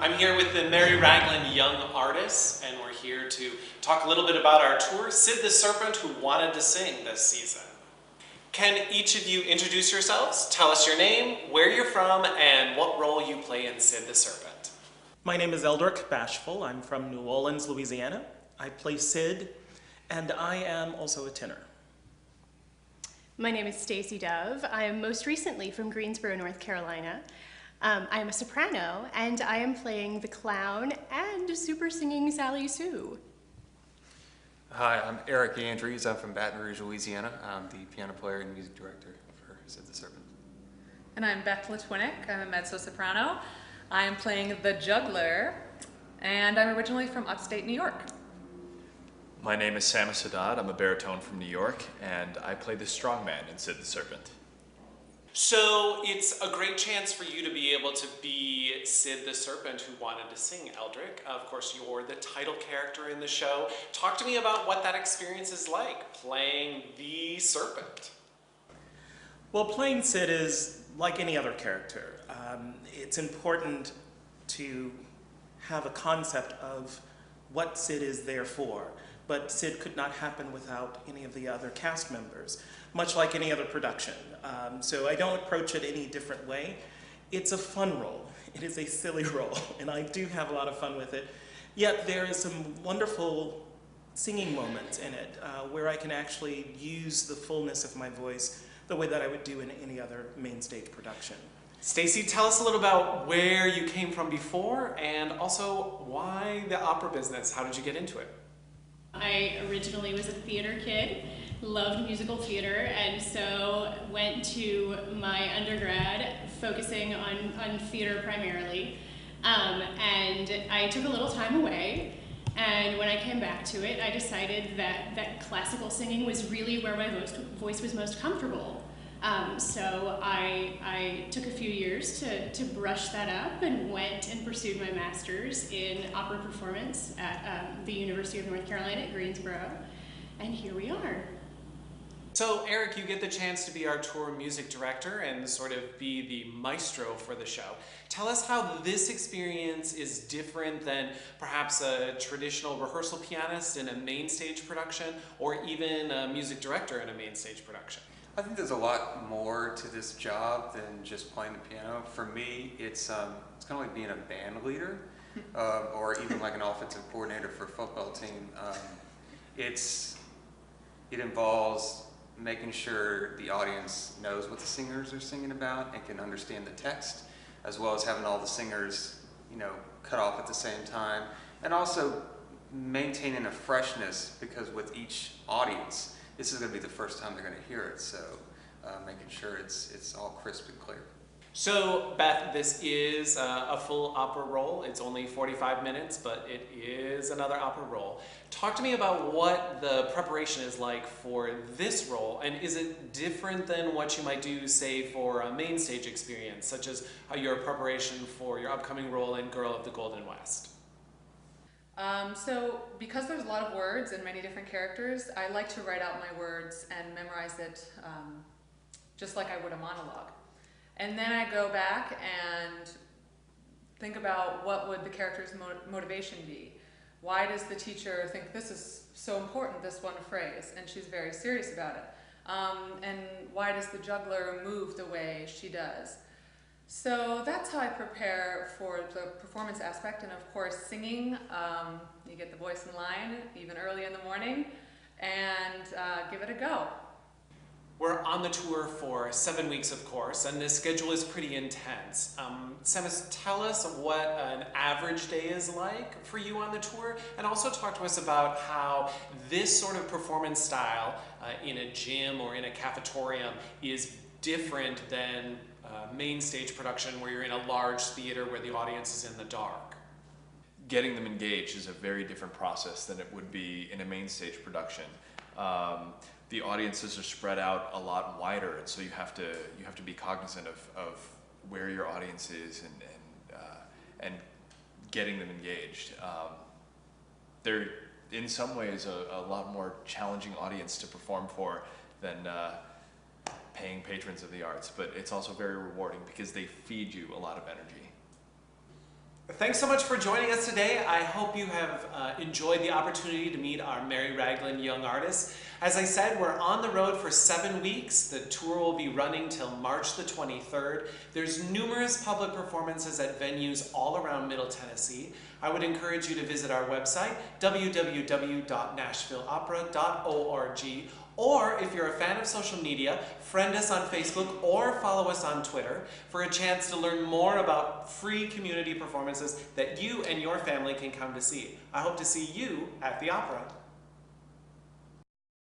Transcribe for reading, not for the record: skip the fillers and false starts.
I'm here with the Mary Ragland Young Artists, and we're here to talk a little bit about our tour, Sid the Serpent Who Wanted to Sing this season. Can each of you introduce yourselves, tell us your name, where you're from, and what role you play in Sid the Serpent? My name is Eldrick Bashful. I'm from New Orleans, Louisiana. I play Sid, and I am also a tenor. My name is Stacy Dove. I am most recently from Greensboro, North Carolina. I am a soprano, and I am playing the clown and super singing Sally Sue. Hi, I'm Eric Andrews. I'm from Baton Rouge, Louisiana. I'm the piano player and music director for Sid the Serpent. And I'm Beth Latwinick. I'm a mezzo-soprano. I am playing the juggler, and I'm originally from upstate New York. My name is Sam Sadat. I'm a baritone from New York, and I play the strongman in Sid the Serpent. So it's a great chance for you to be able to be Sid the Serpent Who Wanted to Sing, Eldrick. Of course, you're the title character in the show. Talk to me about what that experience is like, playing the serpent. Well, playing Sid is like any other character. It's important to have a concept of what Sid is there for, but Sid could not happen without any of the other cast members, much like any other production. So I don't approach it any different way. It's a fun role. It is a silly role, and I do have a lot of fun with it. Yet there is some wonderful singing moments in it where I can actually use the fullness of my voice the way that I would do in any other main stage production. Stacy, tell us a little about where you came from before, and also why the opera business. How did you get into it? I originally was a theater kid, loved musical theater, and so went to my undergrad focusing on theater primarily. And I took a little time away, and when I came back to it, I decided that classical singing was really where my voice was most comfortable. So I took a few years to brush that up and went and pursued my master's in opera performance at the University of North Carolina at Greensboro, and here we are. So Eric, you get the chance to be our tour music director and sort of be the maestro for the show. Tell us how this experience is different than perhaps a traditional rehearsal pianist in a main stage production, or even a music director in a main stage production. I think there's a lot more to this job than just playing the piano. For me, it's kind of like being a band leader or even like an offensive coordinator for a football team. It involves making sure the audience knows what the singers are singing about and can understand the text, as well as having all the singers, cut off at the same time, and also maintaining a freshness, because with each audience, this is going to be the first time they're going to hear it, so making sure it's all crisp and clear. So Beth, this is a full opera role. It's only 45 minutes, but it is another opera role. Talk to me about what the preparation is like for this role, and is it different than what you might do, say, for a main stage experience, such as your preparation for your upcoming role in Girl of the Golden West? So because there's a lot of words and many different characters, I like to write out my words and memorize it just like I would a monologue. And then I go back and think about what would the character's motivation be. Why does the teacher think this is so important, this one phrase, and she's very serious about it? And why does the juggler move the way she does? So that's how I prepare for the performance aspect, and of course singing, you get the voice in line even early in the morning, and give it a go. We're on the tour for 7 weeks, of course, and the schedule is pretty intense. Samus, tell us what an average day is like for you on the tour, and also talk to us about how this sort of performance style in a gym or in a cafetorium is different than main stage production where you're in a large theater where the audience is in the dark. Getting them engaged is a very different process than it would be in a main stage production. The audiences are spread out a lot wider, and so you have to be cognizant of where your audience is and getting them engaged. They're in some ways a lot more challenging audience to perform for than paying patrons of the arts, but it's also very rewarding because they feed you a lot of energy. Thanks so much for joining us today. I hope you have enjoyed the opportunity to meet our Mary Ragland Young Artists. As I said, we're on the road for 7 weeks. The tour will be running till March the 23rd. There's numerous public performances at venues all around Middle Tennessee. I would encourage you to visit our website, www.nashvilleopera.org, or if you're a fan of social media, friend us on Facebook or follow us on Twitter for a chance to learn more about free community performances that you and your family can come to see. I hope to see you at the opera.